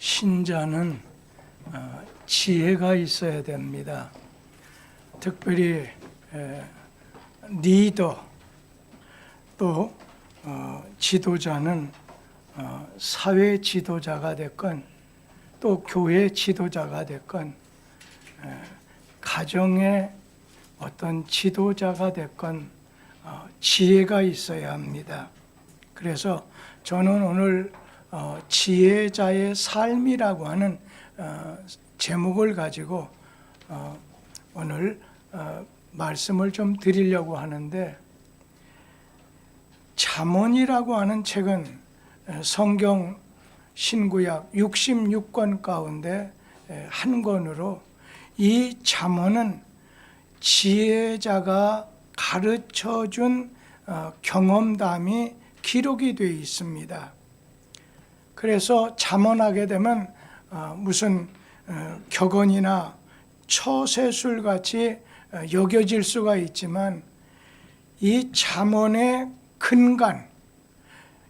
신자는 지혜가 있어야 됩니다. 특별히 리더 또 지도자는 사회 지도자가 됐건 또 교회 지도자가 됐건 가정의 어떤 지도자가 됐건 지혜가 있어야 합니다. 그래서 저는 오늘 지혜자의 삶이라고 하는 제목을 가지고 오늘 말씀을 좀 드리려고 하는데, 잠언이라고 하는 책은 성경 신구약 66권 가운데 한 권으로, 이 잠언은 지혜자가 가르쳐준 경험담이 기록이 되어 있습니다. 그래서 잠언하게 되면 무슨 격언이나 처세술 같이 여겨질 수가 있지만, 이 잠언의 근간,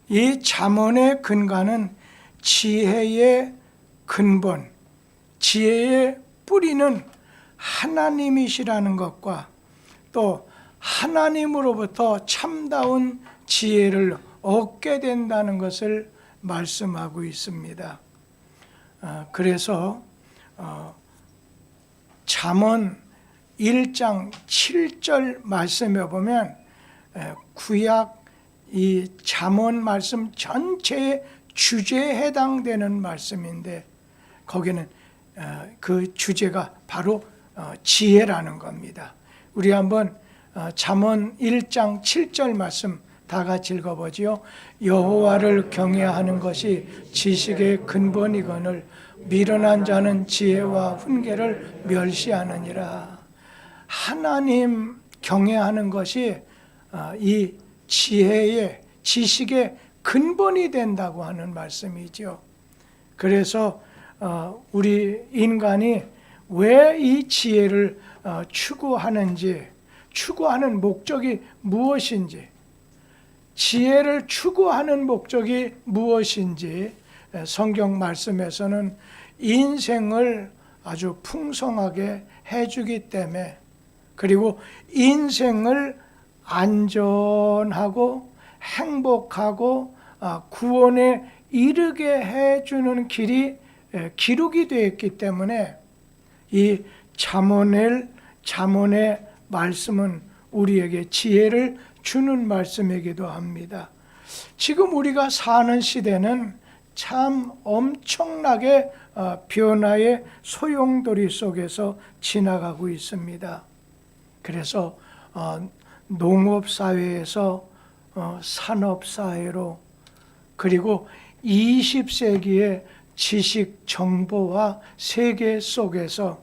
이 잠언의 근간은 지혜의 근본, 지혜의 뿌리는 하나님이시라는 것과 또 하나님으로부터 참다운 지혜를 얻게 된다는 것을 말씀하고 있습니다. 그래서 잠언 1장 7절 말씀에 보면 구약 이 잠언 말씀 전체의 주제에 해당되는 말씀인데, 거기는 그 주제가 바로 지혜라는 겁니다. 우리 한번 잠언 1장 7절 말씀 다 같이 읽어보지요. 여호와를 경외하는 것이 지식의 근본이거늘 미련한 자는 지혜와 훈계를 멸시하느니라. 하나님 경외하는 것이 이 지혜의, 지식의 근본이 된다고 하는 말씀이죠. 그래서 우리 인간이 왜 이 지혜를 추구하는지, 추구하는 목적이 무엇인지, 지혜를 추구하는 목적이 무엇인지 성경 말씀에서는 인생을 아주 풍성하게 해주기 때문에, 그리고 인생을 안전하고 행복하고 구원에 이르게 해주는 길이 기록이 되어 있기 때문에, 이 잠언의 말씀은 우리에게 지혜를 주는 말씀이기도 합니다. 지금 우리가 사는 시대는 참 엄청나게 변화의 소용돌이 속에서 지나가고 있습니다. 그래서 농업사회에서 산업사회로, 그리고 20세기의 지식 정보화 세계 속에서,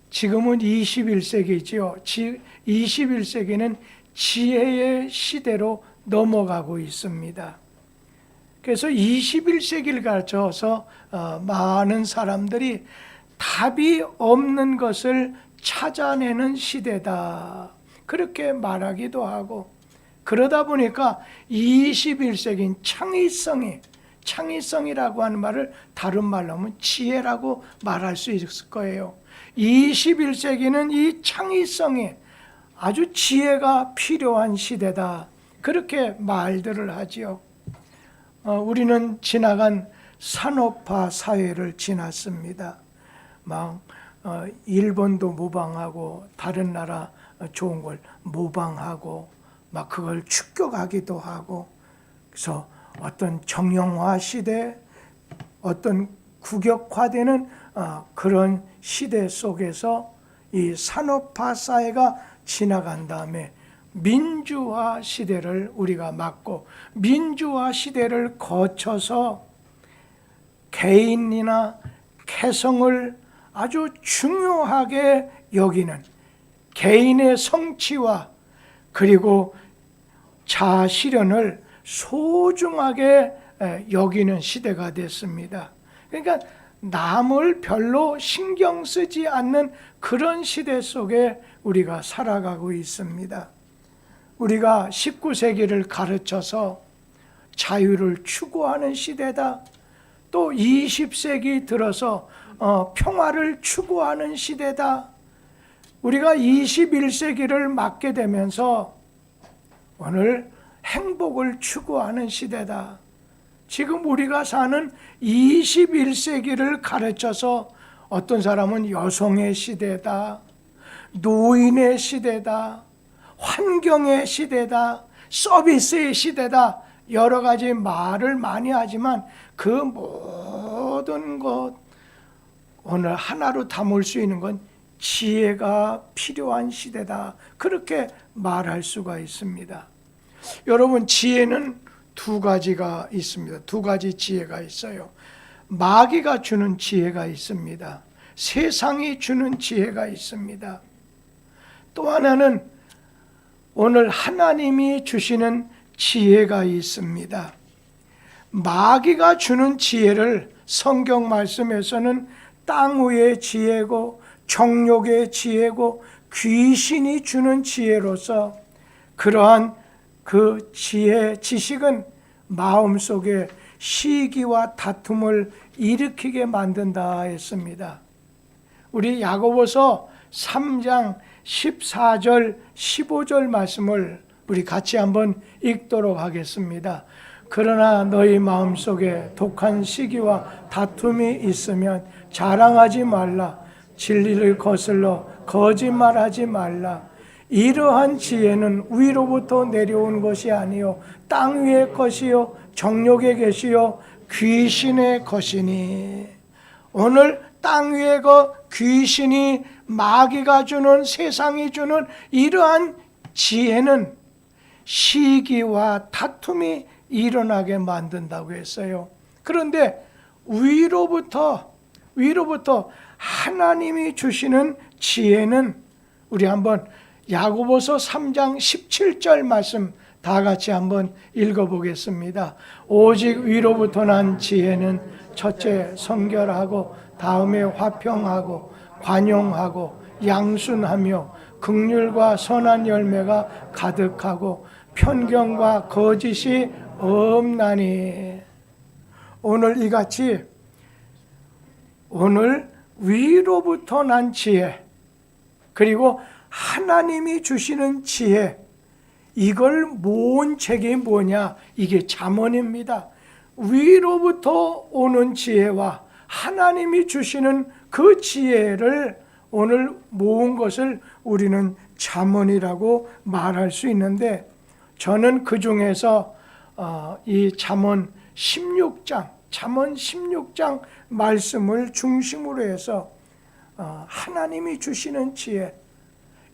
지금은 21세기지요. 21세기는 지혜의 시대로 넘어가고 있습니다. 그래서 21세기를 가르쳐서 많은 사람들이 답이 없는 것을 찾아내는 시대다, 그렇게 말하기도 하고, 그러다 보니까 21세기인 창의성이라고 하는 말을 다른 말로 하면 지혜라고 말할 수 있을 거예요. 21세기는 이 창의성이 아주 지혜가 필요한 시대다, 그렇게 말들을 하지요. 우리는 지나간 산업화 사회를 지났습니다. 막 일본도 모방하고 다른 나라 좋은 걸 모방하고 막 그걸 축격하기도 하고, 그래서 어떤 정형화 시대, 어떤 국역화되는 그런 시대 속에서 이 산업화 사회가 지나간 다음에 민주화 시대를 우리가 맞고, 민주화 시대를 거쳐서 개인이나 개성을 아주 중요하게 여기는, 개인의 성취와 그리고 자아 실현을 소중하게 여기는 시대가 됐습니다. 그러니까 남을 별로 신경 쓰지 않는 그런 시대 속에 우리가 살아가고 있습니다. 우리가 19세기를 가르쳐서 자유를 추구하는 시대다, 또 20세기 들어서 평화를 추구하는 시대다. 우리가 21세기를 맞게 되면서 오늘 행복을 추구하는 시대다. 지금 우리가 사는 21세기를 가르쳐서 어떤 사람은 여성의 시대다, 노인의 시대다, 환경의 시대다, 서비스의 시대다, 여러 가지 말을 많이 하지만 그 모든 것 오늘 하나로 담을 수 있는 건 지혜가 필요한 시대다. 그렇게 말할 수가 있습니다. 여러분, 지혜는 두 가지가 있습니다. 두 가지 지혜가 있어요. 마귀가 주는 지혜가 있습니다. 세상이 주는 지혜가 있습니다. 또 하나는 오늘 하나님이 주시는 지혜가 있습니다. 마귀가 주는 지혜를 성경 말씀에서는 땅 위의 지혜고 정욕의 지혜고 귀신이 주는 지혜로서 그러한 그 지혜, 지식은 마음속에 시기와 다툼을 일으키게 만든다 했습니다. 우리 야고보서 3장 14절 15절 말씀을 우리 같이 한번 읽도록 하겠습니다. 그러나 너희 마음속에 독한 시기와 다툼이 있으면 자랑하지 말라. 진리를 거슬러 거짓말하지 말라. 이러한 지혜는 위로부터 내려온 것이 아니요 땅 위의 것이요 정욕의 것이요 귀신의 것이니. 오늘 땅 위의 것, 귀신이 마귀가 주는, 세상이 주는 이러한 지혜는 시기와 다툼이 일어나게 만든다고 했어요. 그런데 위로부터 하나님이 주시는 지혜는, 우리 한번 야고보서 3장 17절 말씀 다 같이 한번 읽어보겠습니다. 오직 위로부터 난 지혜는 첫째 성결하고 다음에 화평하고 관용하고 양순하며 긍휼과 선한 열매가 가득하고 편견과 거짓이 없나니. 오늘 이같이 오늘 위로부터 난 지혜, 그리고 하나님이 주시는 지혜, 이걸 모은 책이 뭐냐? 이게 잠언입니다. 위로부터 오는 지혜와 하나님이 주시는 그 지혜를 오늘 모은 것을 우리는 잠언이라고 말할 수 있는데, 저는 그 중에서 이 잠언 16장 말씀을 중심으로 해서 하나님이 주시는 지혜,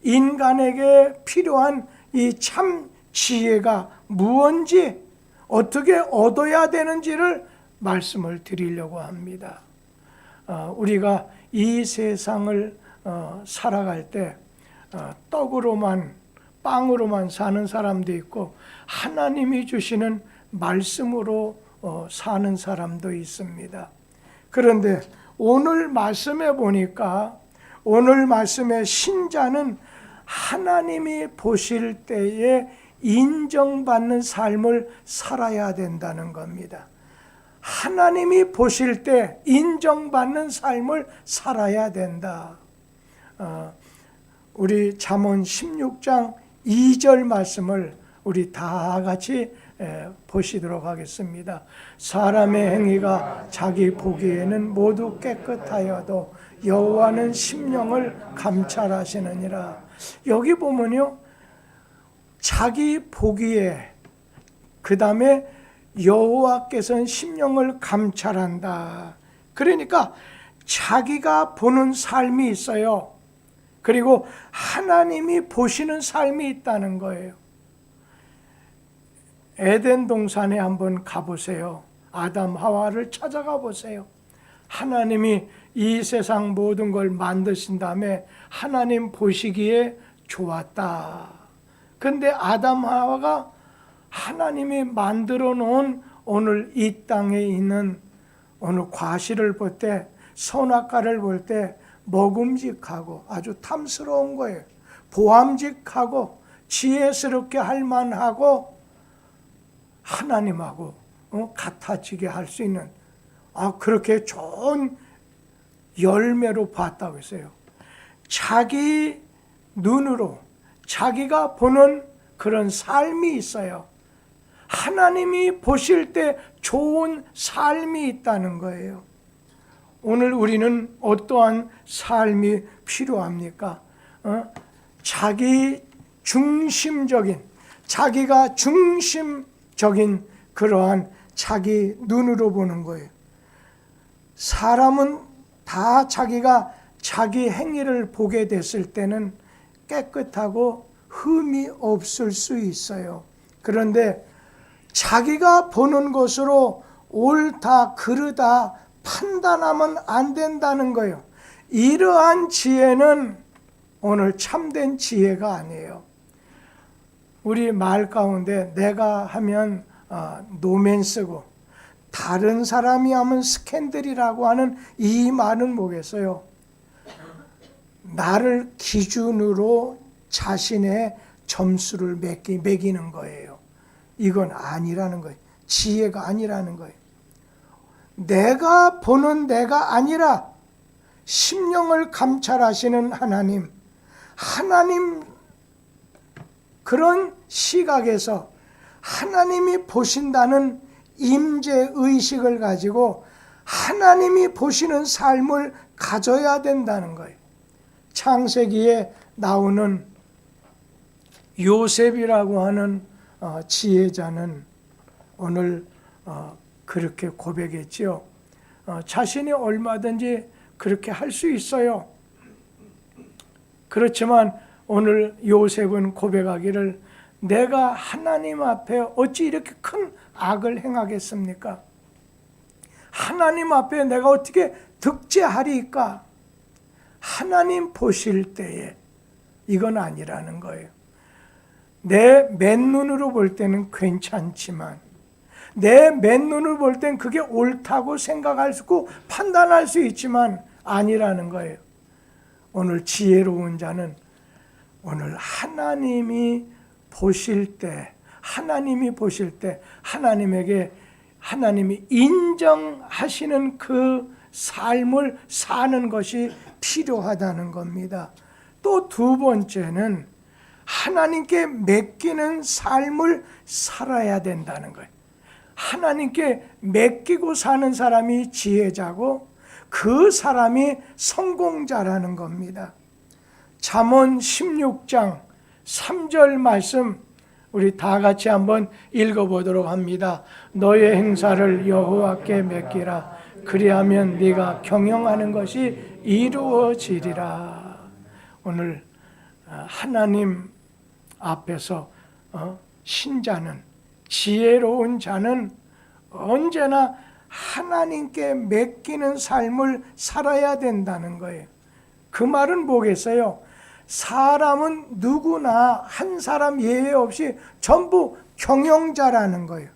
인간에게 필요한 이 참 지혜가 무엇인지, 어떻게 얻어야 되는지를 말씀을 드리려고 합니다. 우리가 이 세상을 살아갈 때 떡으로만, 빵으로만 사는 사람도 있고 하나님이 주시는 말씀으로 사는 사람도 있습니다. 그런데 오늘 말씀에 보니까, 오늘 말씀의 신자는 하나님이 보실 때에 인정받는 삶을 살아야 된다는 겁니다. 하나님이 보실 때 인정받는 삶을 살아야 된다. 우리 잠언 16장 2절 말씀을 우리 다 같이 보시도록 하겠습니다. 사람의 행위가 자기 보기에는 모두 깨끗하여도 여호와는 심령을 감찰하시느니라. 여기 보면요, 자기 보기에, 그 다음에 여호와께서는 심령을 감찰한다. 그러니까 자기가 보는 삶이 있어요. 그리고 하나님이 보시는 삶이 있다는 거예요. 에덴 동산에 한번 가보세요. 아담 하와를 찾아가 보세요. 하나님이 이 세상 모든 걸 만드신 다음에 하나님 보시기에 좋았다. 근데 아담 하와가 하나님이 만들어 놓은 오늘 이 땅에 있는 오늘 과실을 볼 때, 선악과를 볼 때 먹음직하고 아주 탐스러운 거예요. 보암직하고 지혜스럽게 할 만하고 하나님하고 같아지게 할 수 있는 그렇게 좋은 열매로 봤다고 했어요. 자기 눈으로 자기가 보는 그런 삶이 있어요. 하나님이 보실 때 좋은 삶이 있다는 거예요. 오늘 우리는 어떠한 삶이 필요합니까? 자기 중심적인, 자기가 중심적인 그러한 자기 눈으로 보는 거예요. 사람은 다 자기가 자기 행위를 보게 됐을 때는 깨끗하고 흠이 없을 수 있어요. 그런데 자기가 보는 것으로 옳다, 그르다 판단하면 안 된다는 거예요. 이러한 지혜는 오늘 참된 지혜가 아니에요. 우리 말 가운데 내가 하면 노맨스고 다른 사람이 하면 스캔들이라고 하는 이 말은 뭐겠어요? 나를 기준으로 자신의 점수를 매기는 거예요. 이건 아니라는 거예요. 지혜가 아니라는 거예요. 내가 보는 내가 아니라 심령을 감찰하시는 하나님 그런 시각에서 하나님이 보신다는 임재의식을 가지고 하나님이 보시는 삶을 가져야 된다는 거예요. 창세기에 나오는 요셉이라고 하는 지혜자는 오늘 그렇게 고백했지요. 자신이 얼마든지 그렇게 할 수 있어요. 그렇지만 오늘 요셉은 고백하기를 내가 하나님 앞에 어찌 이렇게 큰 악을 행하겠습니까? 하나님 앞에 내가 어떻게 득죄하리까? 하나님 보실 때에 이건 아니라는 거예요. 내 맨눈으로 볼 때는 괜찮지만 내 맨눈으로 볼 땐 그게 옳다고 생각할 수 있고 판단할 수 있지만 아니라는 거예요. 오늘 지혜로운 자는 오늘 하나님이 보실 때 하나님이 인정하시는 그 삶을 사는 것이 필요하다는 겁니다. 또 두 번째는 하나님께 맡기는 삶을 살아야 된다는 거예요. 하나님께 맡기고 사는 사람이 지혜자고 그 사람이 성공자라는 겁니다. 잠언 16장 3절 말씀 우리 다 같이 한번 읽어보도록 합니다. 너의 행사를 여호와께 맡기라. 그리하면 네가 경영하는 것이 이루어지리라. 오늘 하나님 앞에서 신자는 지혜로운 자는 언제나 하나님께 맡기는 삶을 살아야 된다는 거예요. 그 말은 뭐겠어요? 사람은 누구나 한 사람 예외 없이 전부 경영자라는 거예요.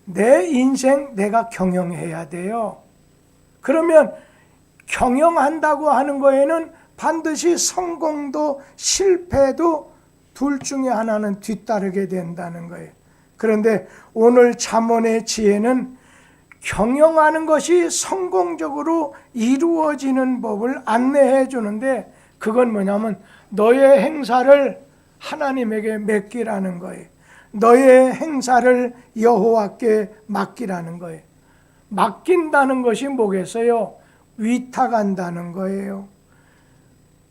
내 인생 내가 경영해야 돼요. 그러면 경영한다고 하는 거에는 반드시 성공도 실패도 둘 중에 하나는 뒤따르게 된다는 거예요. 그런데 오늘 잠언의 지혜는 경영하는 것이 성공적으로 이루어지는 법을 안내해 주는데 그건 뭐냐면 너의 행사를 하나님에게 맡기라는 거예요. 너의 행사를 여호와께 맡기라는 거예요. 맡긴다는 것이 뭐겠어요? 위탁한다는 거예요.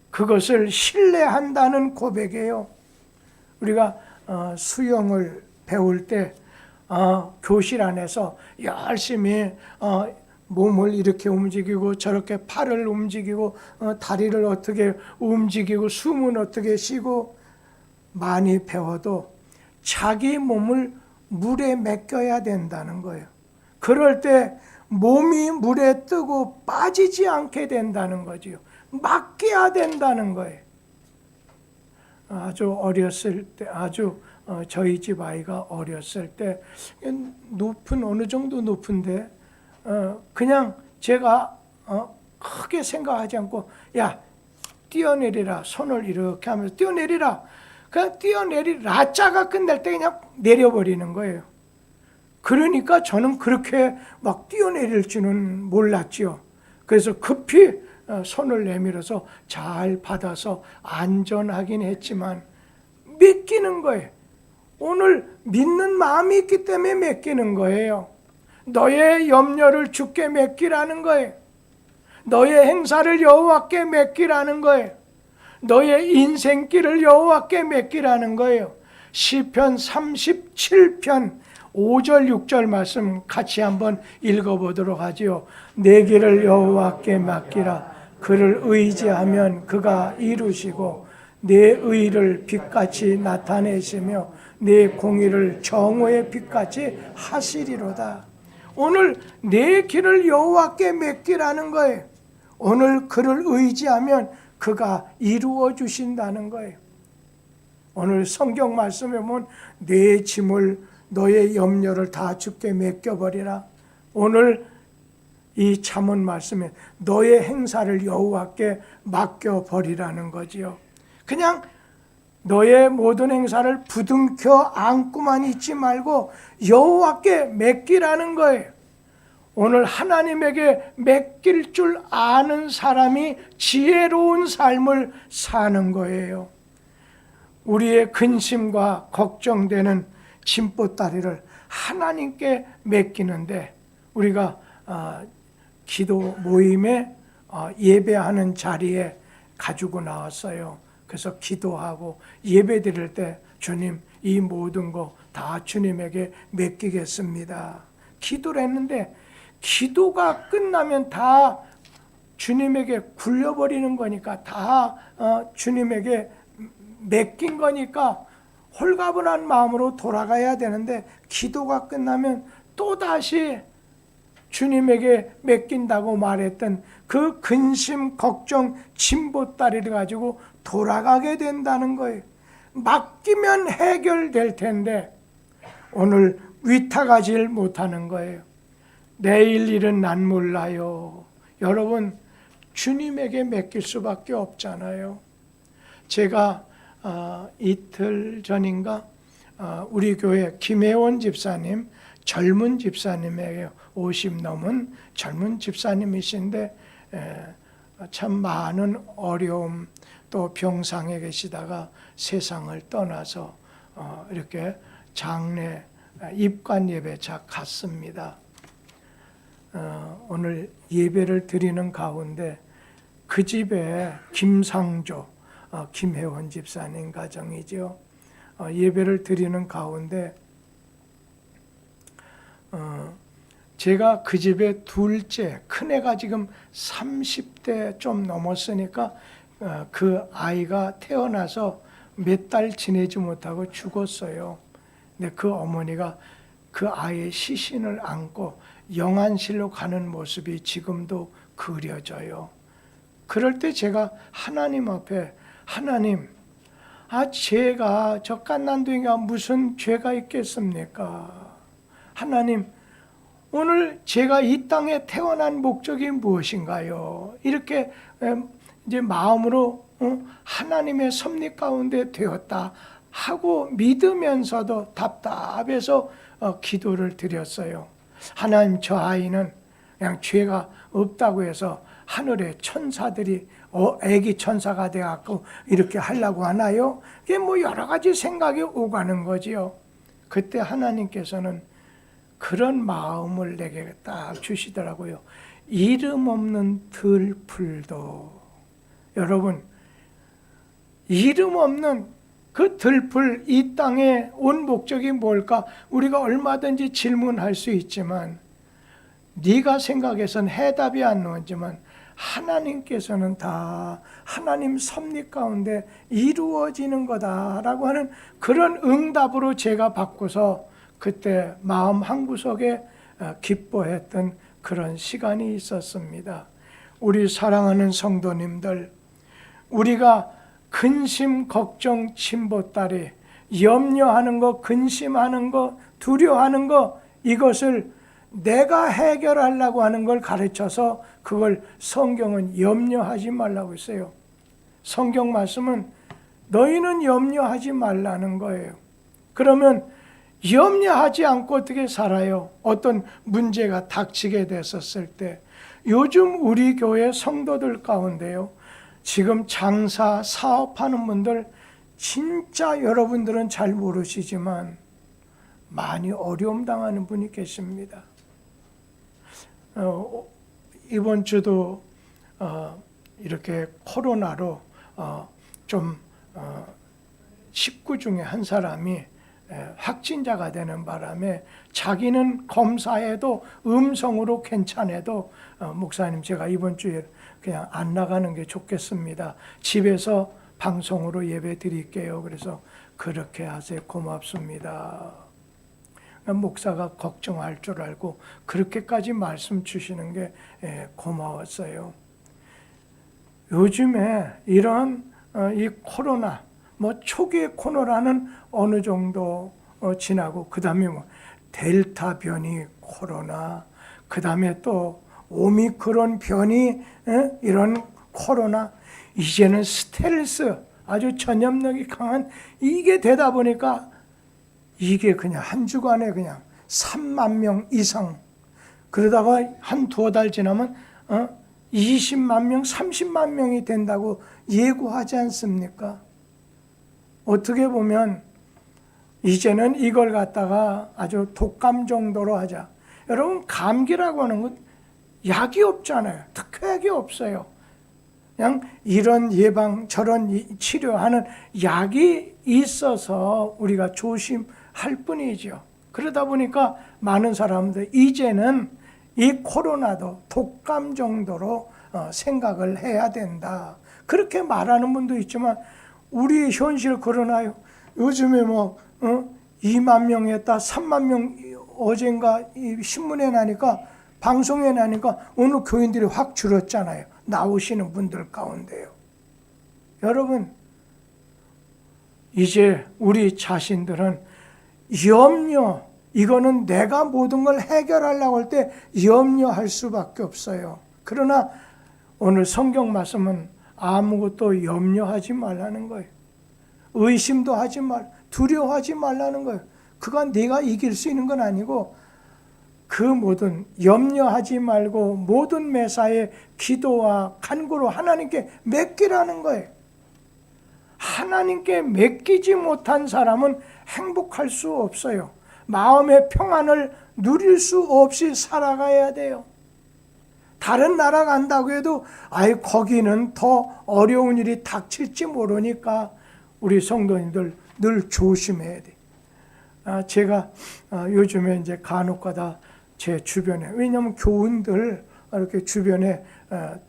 그것을 신뢰한다는 고백이에요. 우리가 수영을 배울 때 교실 안에서 열심히 몸을 이렇게 움직이고 저렇게 팔을 움직이고 다리를 어떻게 움직이고 숨은 어떻게 쉬고 많이 배워도 자기 몸을 물에 맡겨야 된다는 거예요. 그럴 때 몸이 물에 뜨고 빠지지 않게 된다는 거지요. 맡겨야 된다는 거예요. 아주 어렸을 때 저희 집 아이가 어렸을 때 어느 정도 높은데 그냥 제가 크게 생각하지 않고 야 뛰어내리라 손을 이렇게 하면서 뛰어내리라 그냥 뛰어내리라 자가 끝날 때 그냥 내려버리는 거예요. 그러니까 저는 그렇게 막 뛰어내릴 줄은 몰랐지요. 그래서 급히 손을 내밀어서 잘 받아서 안전하긴 했지만 맡기는 거예요. 오늘 믿는 마음이 있기 때문에 맡기는 거예요. 너의 염려를 주께 맡기라는 거예요. 너의 행사를 여호와께 맡기라는 거예요. 너의 인생길을 여호와께 맡기라는 거예요. 시편 37편 5절 6절 말씀 같이 한번 읽어보도록 하지요. 내 길을 여호와께 맡기라. 그를 의지하면 그가 이루시고 내 의를 빛같이 나타내시며 내 공의를 정오의 빛같이 하시리로다. 오늘 내 길을 여호와께 맡기라는 거예요. 오늘 그를 의지하면 그가 이루어 주신다는 거예요. 오늘 성경 말씀에 보면 내 짐을 너의 염려를 다 주께 맡겨버리라. 오늘 이 잠언 말씀에 너의 행사를 여호와께 맡겨버리라는 거지요. 그냥 너의 모든 행사를 부둥켜 안고만 있지 말고 여호와께 맡기라는 거예요. 오늘 하나님에게 맡길 줄 아는 사람이 지혜로운 삶을 사는 거예요. 우리의 근심과 걱정되는 짐보따리를 하나님께 맡기는데 우리가 기도 모임에 예배하는 자리에 가지고 나왔어요. 그래서 기도하고 예배 드릴 때 주님 이 모든 거 다 주님에게 맡기겠습니다. 기도를 했는데 기도가 끝나면 다 주님에게 굴려버리는 거니까 다 주님에게 맡긴 거니까 홀가분한 마음으로 돌아가야 되는데 기도가 끝나면 또다시 주님에게 맡긴다고 말했던 그 근심, 걱정, 짐보따리를 가지고 돌아가게 된다는 거예요. 맡기면 해결될 텐데 오늘 위탁하지 못하는 거예요. 내일 일은 난 몰라요. 여러분 주님에게 맡길 수밖에 없잖아요. 제가 이틀 전인가 우리 교회 김혜원 집사님, 젊은 집사님에게 50 넘은 젊은 집사님이신데 참 많은 어려움 또 병상에 계시다가 세상을 떠나서 이렇게 장례 입관 예배차 갔습니다. 오늘 예배를 드리는 가운데 그 집에 김상조, 김혜원 집사님 가정이죠. 예배를 드리는 가운데 제가 그 집의 둘째, 큰애가 지금 30대 좀 넘었으니까 그 아이가 태어나서 몇 달 지내지 못하고 죽었어요. 근데 그 어머니가 그 아이의 시신을 안고 영안실로 가는 모습이 지금도 그려져요. 그럴 때 제가 하나님 앞에 하나님, 제가 저 갓난둥이가 무슨 죄가 있겠습니까? 하나님, 오늘 제가 이 땅에 태어난 목적이 무엇인가요? 이렇게 이제 마음으로 하나님의 섭리 가운데 되었다 하고 믿으면서도 답답해서 기도를 드렸어요. 하나님, 저 아이는 그냥 죄가 없다고 해서 하늘의 천사들이 애기 천사가 돼갖고 이렇게 하려고 하나요? 그게 뭐 여러 가지 생각이 오가는 거지요. 그때 하나님께서는 그런 마음을 내게 딱 주시더라고요. 이름 없는 들풀도, 여러분 이름 없는 그 들풀, 이 땅에 온 목적이 뭘까? 우리가 얼마든지 질문할 수 있지만 네가 생각해서는 해답이 안 나오지만 하나님께서는 다 하나님 섭리 가운데 이루어지는 거다라고 하는 그런 응답으로 제가 받고서 그때 마음 한구석에 기뻐했던 그런 시간이 있었습니다. 우리 사랑하는 성도님들, 우리가 근심, 걱정, 침보따리, 염려하는 거, 근심하는 거, 두려워하는 거, 이것을 내가 해결하려고 하는 걸 가르쳐서 그걸 성경은 염려하지 말라고 했어요. 성경 말씀은 너희는 염려하지 말라는 거예요. 그러면 염려하지 않고 어떻게 살아요? 어떤 문제가 닥치게 됐었을 때. 요즘 우리 교회 성도들 가운데요, 지금 장사, 사업하는 분들 진짜 여러분들은 잘 모르시지만 많이 어려움 당하는 분이 계십니다. 이번 주도 이렇게 코로나로 식구 중에 한 사람이 확진자가 되는 바람에 자기는 검사해도 음성으로 괜찮아도 목사님 제가 이번 주에 그냥 안 나가는 게 좋겠습니다. 집에서 방송으로 예배 드릴게요. 그래서 그렇게 하세요. 고맙습니다. 목사가 걱정할 줄 알고 그렇게까지 말씀 주시는 게 고마웠어요. 요즘에 이런 이 코로나, 초기의 코로나는 어느 정도 지나고 그 다음에 델타 변이 코로나, 그 다음에 또 오미크론 변이 이런 코로나, 이제는 스텔스 아주 전염력이 강한 이게 되다 보니까 이게 그냥 한 주간에 그냥 3만 명 이상, 그러다가 한 두어 달 지나면 20만 명, 30만 명이 된다고 예고하지 않습니까? 어떻게 보면 이제는 이걸 갖다가 아주 독감 정도로 하자. 여러분, 감기라고 하는 건 약이 없잖아요. 특효약이 없어요. 그냥 이런 예방, 저런 치료하는 약이 있어서 우리가 조심할 뿐이죠. 그러다 보니까 많은 사람들 이제는 이 코로나도 독감 정도로 생각을 해야 된다. 그렇게 말하는 분도 있지만 우리 현실 그러나요? 요즘에 2만 명 했다, 3만 명 어젠가 신문에 나니까, 방송에 나니까 오늘 교인들이 확 줄었잖아요. 나오시는 분들 가운데요. 여러분, 이제 우리 자신들은 염려, 이거는 내가 모든 걸 해결하려고 할 때 염려할 수밖에 없어요. 그러나 오늘 성경 말씀은 아무것도 염려하지 말라는 거예요. 의심도 하지 말, 두려워하지 말라는 거예요. 그건 네가 이길 수 있는 건 아니고, 그 모든 염려하지 말고 모든 매사에 기도와 간구로 하나님께 맡기라는 거예요. 하나님께 맡기지 못한 사람은 행복할 수 없어요. 마음의 평안을 누릴 수 없이 살아가야 돼요. 다른 나라 간다고 해도 거기는 더 어려운 일이 닥칠지 모르니까 우리 성도님들 늘 조심해야 돼. 제가 요즘에 이제 간혹가다 제 주변에, 왜냐하면 교인들 이렇게 주변에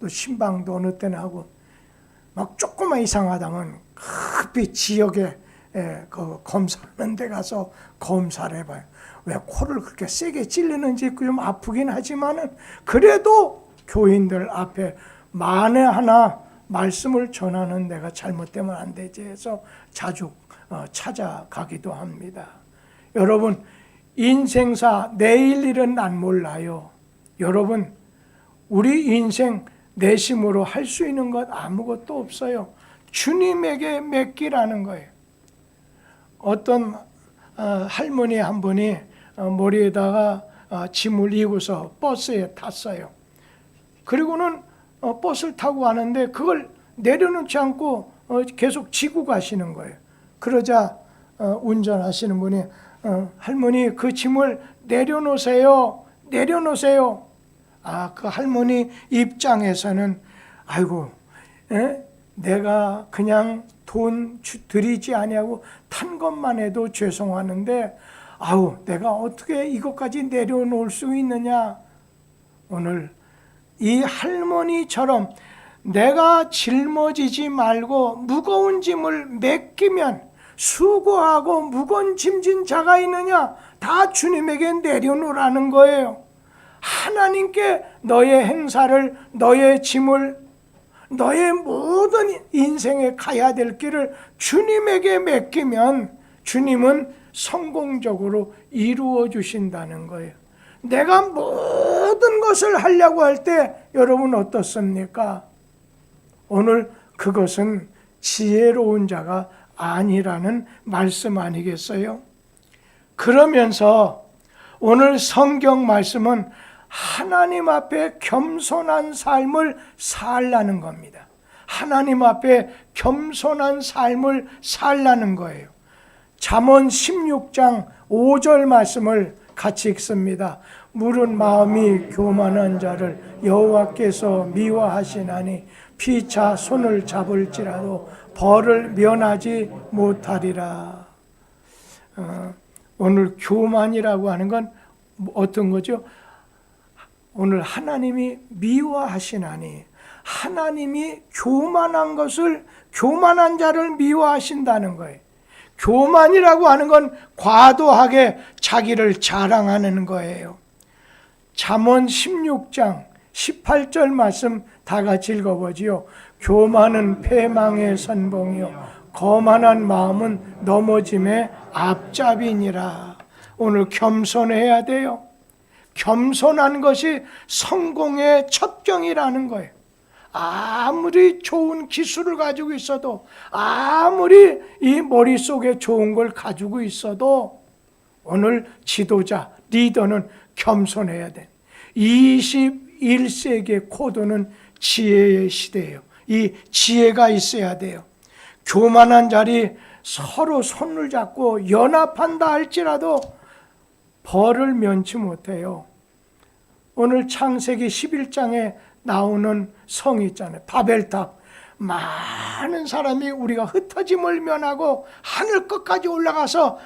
또 신방도 어느 때는 하고 막 조금만 이상하다면 급히 지역에 그 검사하는 데 가서 검사를 해봐요. 왜 코를 그렇게 세게 찔르는지 좀 아프긴 하지만은 그래도 교인들 앞에 만에 하나 말씀을 전하는 내가 잘못되면 안 되지 해서 자주 찾아가기도 합니다. 여러분, 인생사 내일 일은 난 몰라요. 여러분, 우리 인생 내심으로 할 수 있는 것 아무것도 없어요. 주님에게 맡기라는 거예요. 어떤 할머니 한 분이 머리에다가 짐을 이고서 버스에 탔어요. 그리고는 버스를 타고 가는데 그걸 내려놓지 않고 계속 지고 가시는 거예요. 그러자 운전하시는 분이 할머니 그 짐을 내려놓으세요. 내려놓으세요. 그 할머니 입장에서는 아이고, 내가 그냥 돈 드리지 아니하고 탄 것만 해도 죄송하는데 내가 어떻게 이것까지 내려놓을 수 있느냐. 오늘 이 할머니처럼 내가 짊어지지 말고 무거운 짐을 맡기면, 수고하고 무거운 짐진 자가 있느냐, 다 주님에게 내려놓으라는 거예요. 하나님께 너의 행사를, 너의 짐을, 너의 모든 인생에 가야 될 길을 주님에게 맡기면 주님은 성공적으로 이루어 주신다는 거예요. 내가 모든 것을 하려고 할 때 여러분 어떻습니까? 오늘 그것은 지혜로운 자가 아니라는 말씀 아니겠어요? 그러면서 오늘 성경 말씀은 하나님 앞에 겸손한 삶을 살라는 겁니다. 하나님 앞에 겸손한 삶을 살라는 거예요. 잠언 16장 5절 말씀을 같이 읽습니다. 물은 마음이 교만한 자를 여호와께서 미워하시나니 피차 손을 잡을지라도 벌을 면하지 못하리라. 오늘 교만이라고 하는 건 어떤 거죠? 오늘 하나님이 미워하시나니, 하나님이 교만한 것을, 교만한 자를 미워하신다는 거예요. 교만이라고 하는 건 과도하게 자기를 자랑하는 거예요. 잠언 16장 18절 말씀 다 같이 읽어보지요. 교만은 패망의 선봉이요 거만한 마음은 넘어짐의 앞잡이니라. 오늘 겸손해야 돼요. 겸손한 것이 성공의 첩경이라는 거예요. 아무리 좋은 기술을 가지고 있어도, 아무리 이 머릿속에 좋은 걸 가지고 있어도 오늘 지도자, 리더는 겸손해야 돼. 21세기의 코드는 지혜의 시대예요. 이 지혜가 있어야 돼요. 교만한 자리 서로 손을 잡고 연합한다 할지라도 벌을 면치 못해요. 오늘 창세기 11장에 나오는 성이 있잖아요. 바벨탑. 많은 사람이 우리가 흩어짐을 면하고 하늘 끝까지 올라가서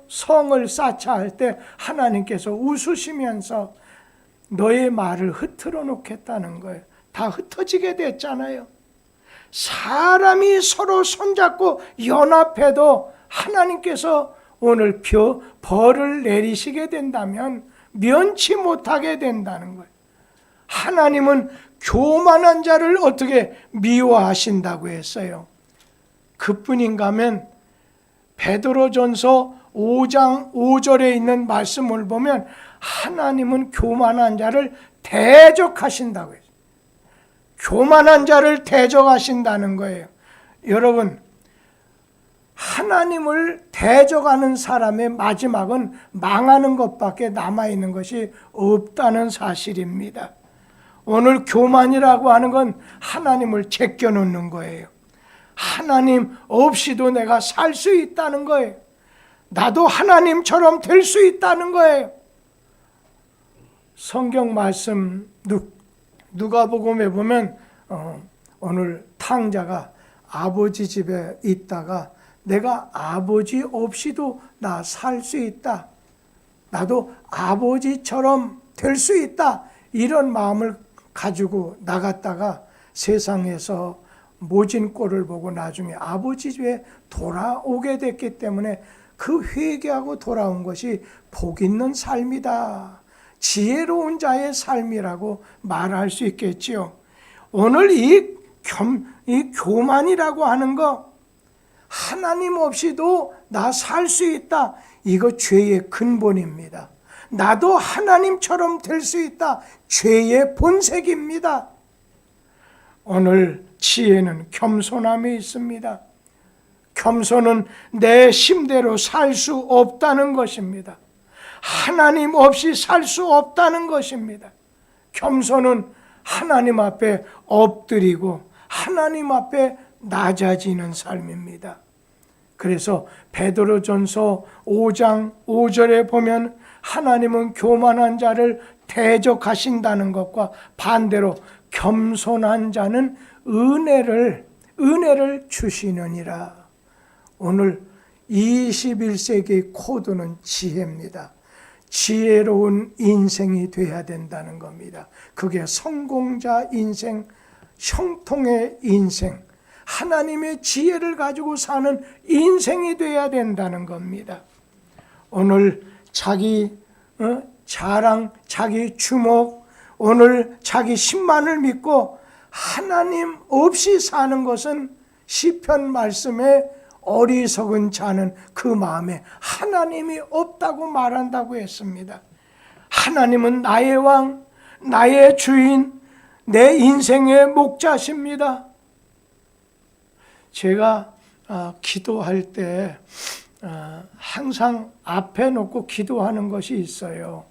성을 쌓자 할 때 하나님께서 웃으시면서 너의 말을 흩어져 놓겠다는 거예요. 다 흩어지게 됐잖아요. 사람이 서로 손잡고 연합해도 하나님께서 오늘 벌을 내리시게 된다면 면치 못하게 된다는 거예요. 하나님은 교만한 자를 어떻게 미워하신다고 했어요. 그뿐인가 하면 베드로전서 5장 5절에 있는 말씀을 보면 하나님은 교만한 자를 대적하신다고 했어요. 교만한 자를 대적하신다는 거예요. 여러분, 하나님을 대적하는 사람의 마지막은 망하는 것밖에 남아있는 것이 없다는 사실입니다. 오늘 교만이라고 하는 건 하나님을 제껴놓는 거예요. 하나님 없이도 내가 살 수 있다는 거예요. 나도 하나님처럼 될 수 있다는 거예요. 성경 말씀 누가복음에 보면 오늘 탕자가 아버지 집에 있다가 내가 아버지 없이도 나 살 수 있다. 나도 아버지처럼 될 수 있다. 이런 마음을 가지고 나갔다가 세상에서 모진 꼴을 보고 나중에 아버지 집에 돌아오게 됐기 때문에 그 회개하고 돌아온 것이 복 있는 삶이다. 지혜로운 자의 삶이라고 말할 수 있겠지요. 오늘 이 교만이라고 하는 거, 하나님 없이도 나 살 수 있다. 이거 죄의 근본입니다. 나도 하나님처럼 될 수 있다. 죄의 본색입니다. 오늘 지혜는 겸손함에 있습니다. 겸손은 내 힘대로 살 수 없다는 것입니다. 하나님 없이 살 수 없다는 것입니다. 겸손은 하나님 앞에 엎드리고 하나님 앞에 낮아지는 삶입니다. 그래서 베드로전서 5장 5절에 보면 하나님은 교만한 자를 대적하신다는 것과 반대로 겸손한 자는 은혜를 주시느니라. 오늘 21세기의 코드는 지혜입니다. 지혜로운 인생이 돼야 된다는 겁니다. 그게 성공자 인생, 형통의 인생, 하나님의 지혜를 가지고 사는 인생이 돼야 된다는 겁니다. 오늘 자기 자랑, 자기 주목, 오늘 자기 신만을 믿고 하나님 없이 사는 것은 시편 말씀에 어리석은 자는 그 마음에 하나님이 없다고 말한다고 했습니다. 하나님은 나의 왕, 나의 주인, 내 인생의 목자십니다. 제가 기도할 때 항상 앞에 놓고 기도하는 것이 있어요.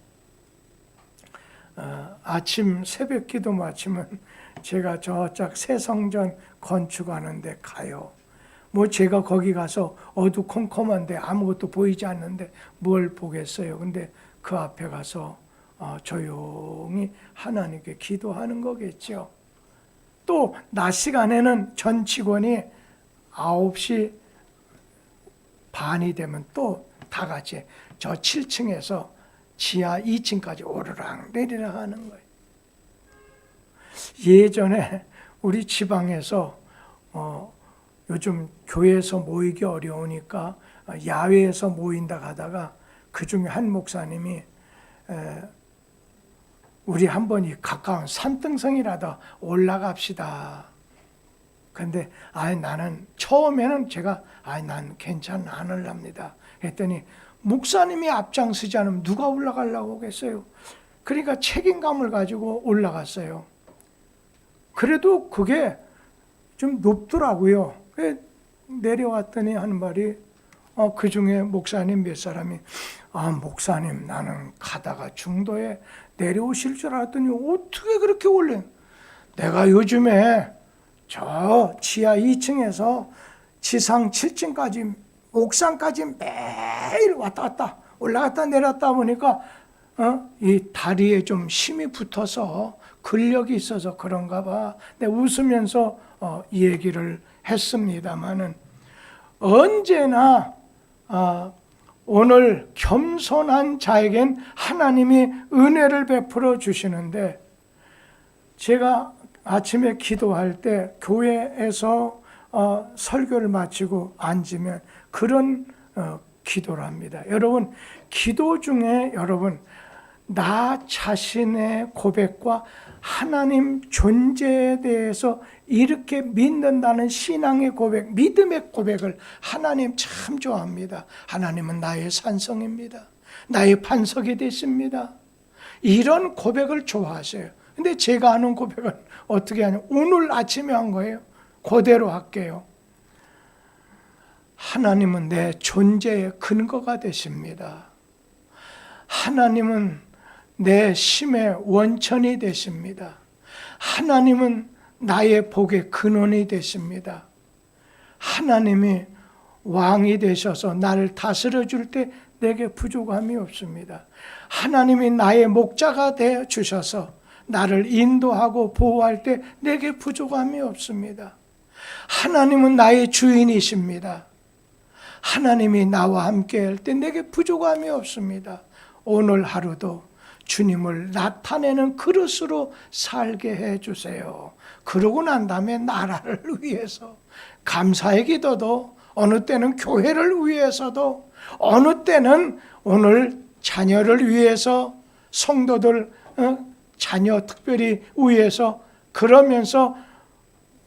아침 새벽 기도 마치면 제가 저쪽 새성전 건축하는데 가요. 뭐 제가 거기 가서 어두컴컴한데 아무것도 보이지 않는데 뭘 보겠어요. 근데 그 앞에 가서 조용히 하나님께 기도하는 거겠죠. 또 낮 시간에는 전 직원이 9시 반이 되면 또 다 같이 저 7층에서 지하 2층까지 오르락 내리락 하는 거예요. 예전에 우리 지방에서 요즘 교회에서 모이기 어려우니까 야외에서 모인다 가다가 그 중에 한 목사님이 우리 한번 이 가까운 산등성이라도 올라갑시다. 근데 나는 처음에는 제가 난 괜찮아 안 올랍니다. 했더니 목사님이 앞장서지 않으면 누가 올라가려고 하겠어요. 그러니까 책임감을 가지고 올라갔어요. 그래도 그게 좀 높더라고요. 내려왔더니 하는 말이 그 중에 목사님 몇 사람이 목사님 나는 가다가 중도에 내려오실 줄 알았더니 어떻게 그렇게 올래? 내가 요즘에 저 지하 2층에서 지상 7층까지 옥상까지 매일 왔다 갔다 올라갔다 내렸다 보니까 이 다리에 좀 힘이 붙어서 근력이 있어서 그런가 봐. 근데 웃으면서 이 얘기를 했습니다마는 언제나 오늘 겸손한 자에겐 하나님이 은혜를 베풀어 주시는데 제가 아침에 기도할 때 교회에서 설교를 마치고 앉으면 그런 기도를 합니다. 여러분 기도 중에 여러분 나 자신의 고백과 하나님 존재에 대해서 이렇게 믿는다는 신앙의 고백, 믿음의 고백을 하나님 참 좋아합니다. 하나님은 나의 산성입니다. 나의 반석이 되십니다. 이런 고백을 좋아하세요. 근데 제가 하는 고백은 어떻게 하냐? 오늘 아침에 한 거예요. 그대로 할게요. 하나님은 내 존재의 근거가 되십니다. 하나님은 내 힘의 원천이 되십니다. 하나님은 나의 복의 근원이 되십니다. 하나님이 왕이 되셔서 나를 다스려 줄 때 내게 부족함이 없습니다. 하나님이 나의 목자가 되어 주셔서 나를 인도하고 보호할 때 내게 부족함이 없습니다. 하나님은 나의 주인이십니다. 하나님이 나와 함께 할 때 내게 부족함이 없습니다. 오늘 하루도 주님을 나타내는 그릇으로 살게 해주세요. 그러고 난 다음에 나라를 위해서 감사의 기도도 어느 때는 교회를 위해서도 어느 때는 오늘 자녀를 위해서 성도들 자녀 특별히 위해서 그러면서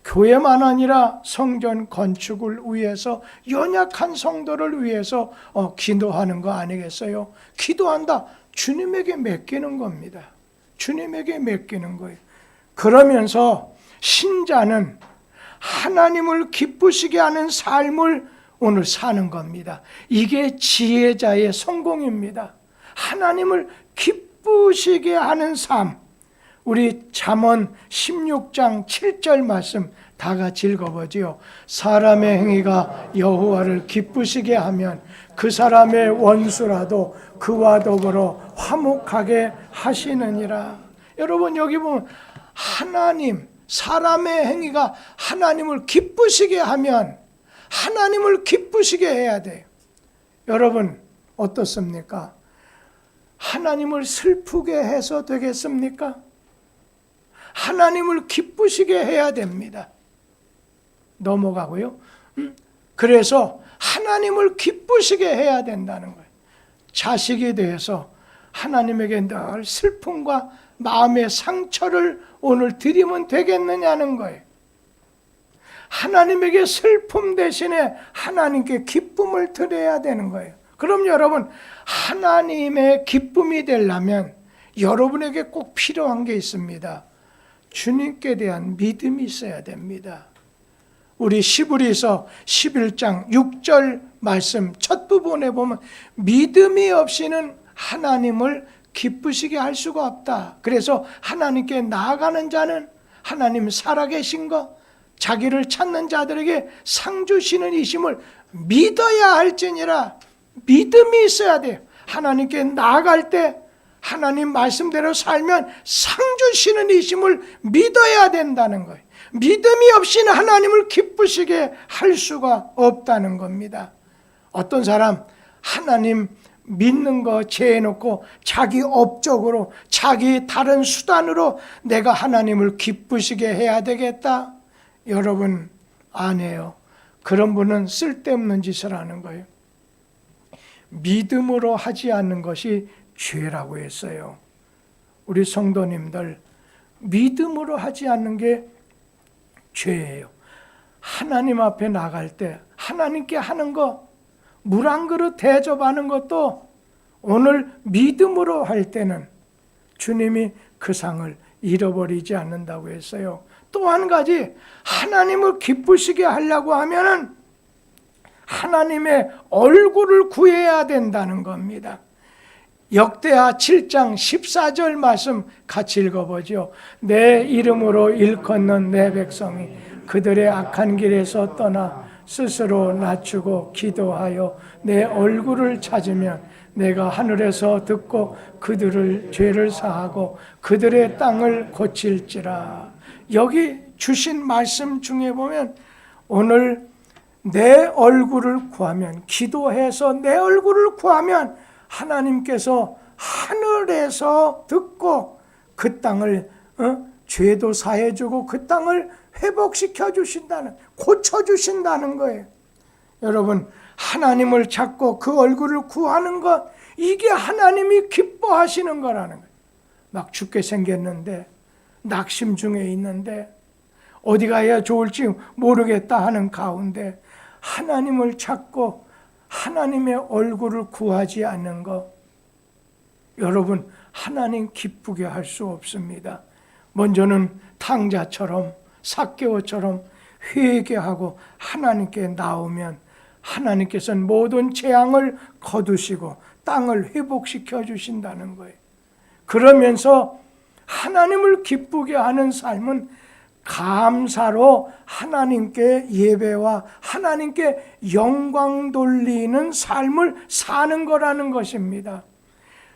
교회만 아니라 성전 건축을 위해서 연약한 성도를 위해서 기도하는 거 아니겠어요? 기도한다. 주님에게 맡기는 겁니다. 주님에게 맡기는 거예요. 그러면서 신자는 하나님을 기쁘시게 하는 삶을 오늘 사는 겁니다. 이게 지혜자의 성공입니다. 하나님을 기쁘시게 하는 삶. 우리 잠언 16장 7절 말씀 다 같이 읽어보지요. 사람의 행위가 여호와를 기쁘시게 하면 그 사람의 원수라도 그와 더불어 화목하게 하시느니라. 여러분 여기 보면 하나님, 사람의 행위가 하나님을 기쁘시게 하면 하나님을 기쁘시게 해야 돼요. 여러분 어떻습니까? 하나님을 슬프게 해서 되겠습니까? 하나님을 기쁘시게 해야 됩니다. 넘어가고요. 그래서 하나님을 기쁘시게 해야 된다는 거예요. 자식에 대해서 하나님에게 늘 슬픔과 마음의 상처를 오늘 드리면 되겠느냐는 거예요. 하나님에게 슬픔 대신에 하나님께 기쁨을 드려야 되는 거예요. 그럼 여러분 하나님의 기쁨이 되려면 여러분에게 꼭 필요한 게 있습니다. 주님께 대한 믿음이 있어야 됩니다. 우리 시브리서 11장 6절 말씀 첫 부분에 보면 믿음이 없이는 하나님을 기쁘시게 할 수가 없다. 그래서 하나님께 나아가는 자는 하나님 살아계신 것, 자기를 찾는 자들에게 상 주시는 이심을 믿어야 할지니라. 믿음이 있어야 돼요. 하나님께 나아갈 때 하나님 말씀대로 살면 상 주시는 이심을 믿어야 된다는 거예요. 믿음이 없이는 하나님을 기쁘시게 할 수가 없다는 겁니다. 어떤 사람 하나님 믿는 거 제해놓고 자기 업적으로 자기 다른 수단으로 내가 하나님을 기쁘시게 해야 되겠다. 여러분 안 해요. 그런 분은 쓸데없는 짓을 하는 거예요. 믿음으로 하지 않는 것이 죄라고 했어요. 우리 성도님들 믿음으로 하지 않는 게 죄예요. 하나님 앞에 나갈 때 하나님께 하는 거, 물 한 그릇 대접하는 것도 오늘 믿음으로 할 때는 주님이 그 상을 잃어버리지 않는다고 했어요. 또 한 가지, 하나님을 기쁘시게 하려고 하면은 하나님의 얼굴을 구해야 된다는 겁니다. 역대하 7장 14절 말씀 같이 읽어보죠. 내 이름으로 일컫는 내 백성이 그들의 악한 길에서 떠나 스스로 낮추고 기도하여 내 얼굴을 찾으면 내가 하늘에서 듣고 그들을 죄를 사하고 그들의 땅을 고칠지라. 여기 주신 말씀 중에 보면 오늘 내 얼굴을 구하면, 기도해서 내 얼굴을 구하면 하나님께서 하늘에서 듣고 그 땅을 죄도 사해주고 그 땅을 회복시켜 주신다는, 고쳐주신다는 거예요. 여러분, 하나님을 찾고 그 얼굴을 구하는 것, 이게 하나님이 기뻐하시는 거라는 거예요. 막 죽게 생겼는데, 낙심 중에 있는데, 어디 가야 좋을지 모르겠다 하는 가운데 하나님을 찾고 하나님의 얼굴을 구하지 않는 것, 여러분 하나님 기쁘게 할 수 없습니다. 먼저는 탕자처럼 삭개오처럼 회개하고 하나님께 나오면 하나님께서는 모든 재앙을 거두시고 땅을 회복시켜 주신다는 거예요. 그러면서 하나님을 기쁘게 하는 삶은 감사로 하나님께 예배와 하나님께 영광 돌리는 삶을 사는 거라는 것입니다.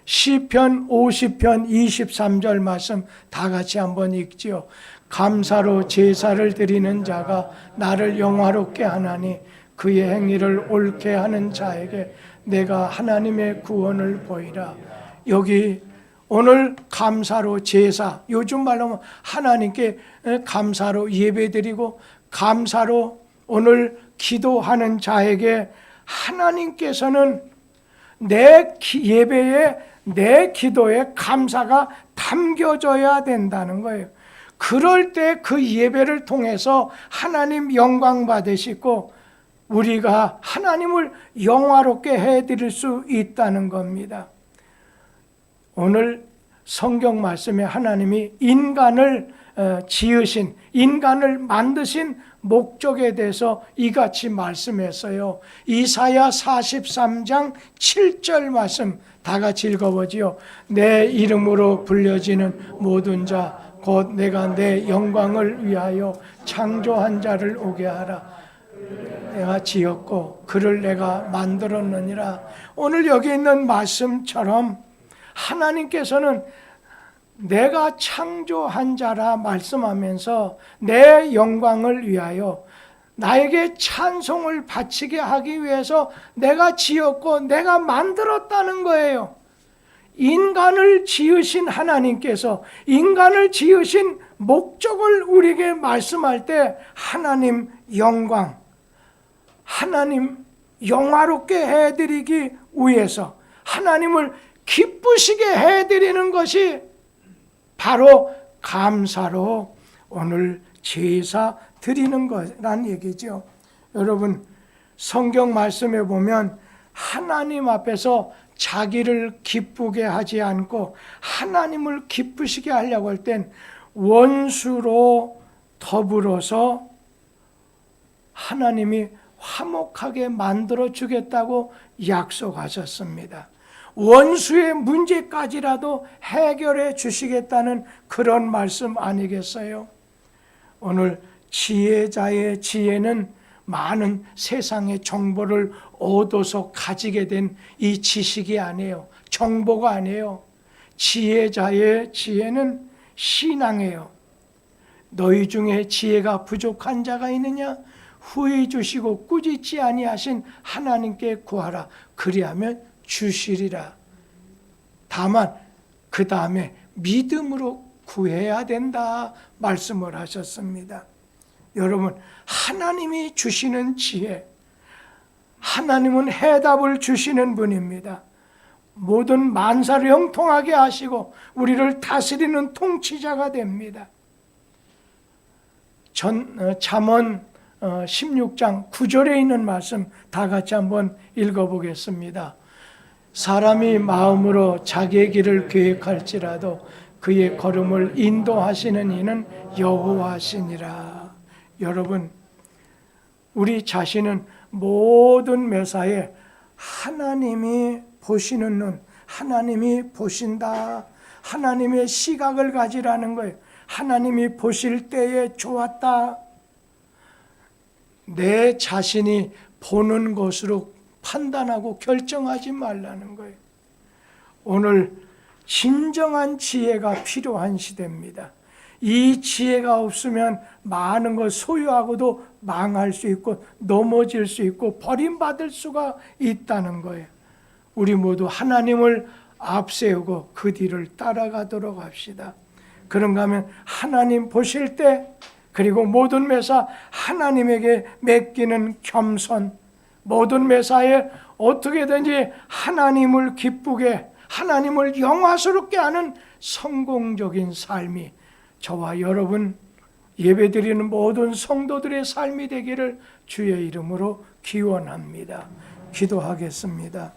시편 50편 23절 말씀 다 같이 한번 읽지요. 감사로 제사를 드리는 자가 나를 영화롭게 하나니 그의 행위를 옳게 하는 자에게 내가 하나님의 구원을 보이라. 여기 오늘 감사로 제사, 요즘 말로 하나님께 감사로 예배드리고 감사로 오늘 기도하는 자에게 하나님께서는 내 예배에, 내 기도에 감사가 담겨져야 된다는 거예요. 그럴 때 그 예배를 통해서 하나님 영광 받으시고 우리가 하나님을 영화롭게 해드릴 수 있다는 겁니다. 오늘 성경 말씀에 하나님이 인간을 지으신, 인간을 만드신 목적에 대해서 이같이 말씀했어요. 이사야 43장 7절 말씀 다 같이 읽어보지요. 내 이름으로 불려지는 모든 자 곧 내가 내 영광을 위하여 창조한 자를 오게 하라. 내가 지었고 그를 내가 만들었느니라. 오늘 여기 있는 말씀처럼 하나님께서는 내가 창조한 자라 말씀하면서 내 영광을 위하여 나에게 찬송을 바치게 하기 위해서 내가 지었고 내가 만들었다는 거예요. 인간을 지으신 하나님께서 인간을 지으신 목적을 우리에게 말씀할 때 하나님 영광, 하나님 영화롭게 해드리기 위해서 하나님을 기쁘시게 해드리는 것이 바로 감사로 오늘 제사 드리는 거란 얘기죠. 여러분, 성경 말씀에 보면 하나님 앞에서 자기를 기쁘게 하지 않고 하나님을 기쁘시게 하려고 할 땐 원수로 더불어서 하나님이 화목하게 만들어 주겠다고 약속하셨습니다. 원수의 문제까지라도 해결해 주시겠다는 그런 말씀 아니겠어요? 오늘 지혜자의 지혜는 많은 세상의 정보를 얻어서 가지게 된 이 지식이 아니에요. 정보가 아니에요. 지혜자의 지혜는 신앙이에요. 너희 중에 지혜가 부족한 자가 있느냐? 후히 주시고 꾸짖지 아니하신 하나님께 구하라. 그리하면 주시리라. 다만 그 다음에 믿음으로 구해야 된다 말씀을 하셨습니다. 여러분, 하나님이 주시는 지혜, 하나님은 해답을 주시는 분입니다. 모든 만사를 형통하게 하시고 우리를 다스리는 통치자가 됩니다. 잠언 16장 9절에 있는 말씀 다 같이 한번 읽어보겠습니다. 사람이 마음으로 자기의 길을 계획할지라도 그의 걸음을 인도하시는 이는 여호와시니라. 여러분, 우리 자신은 모든 매사에 하나님이 보시는 눈, 하나님이 보신다, 하나님의 시각을 가지라는 거예요. 하나님이 보실 때에 좋았다. 내 자신이 보는 것으로 판단하고 결정하지 말라는 거예요. 오늘 진정한 지혜가 필요한 시대입니다. 이 지혜가 없으면 많은 걸 소유하고도 망할 수 있고 넘어질 수 있고 버림받을 수가 있다는 거예요. 우리 모두 하나님을 앞세우고 그 뒤를 따라가도록 합시다. 그런가 하면 하나님 보실 때, 그리고 모든 매사 하나님에게 맡기는 겸손, 모든 매사에 어떻게든지 하나님을 기쁘게, 하나님을 영화스럽게 하는 성공적인 삶이 저와 여러분, 예배드리는 모든 성도들의 삶이 되기를 주의 이름으로 기원합니다. 기도하겠습니다.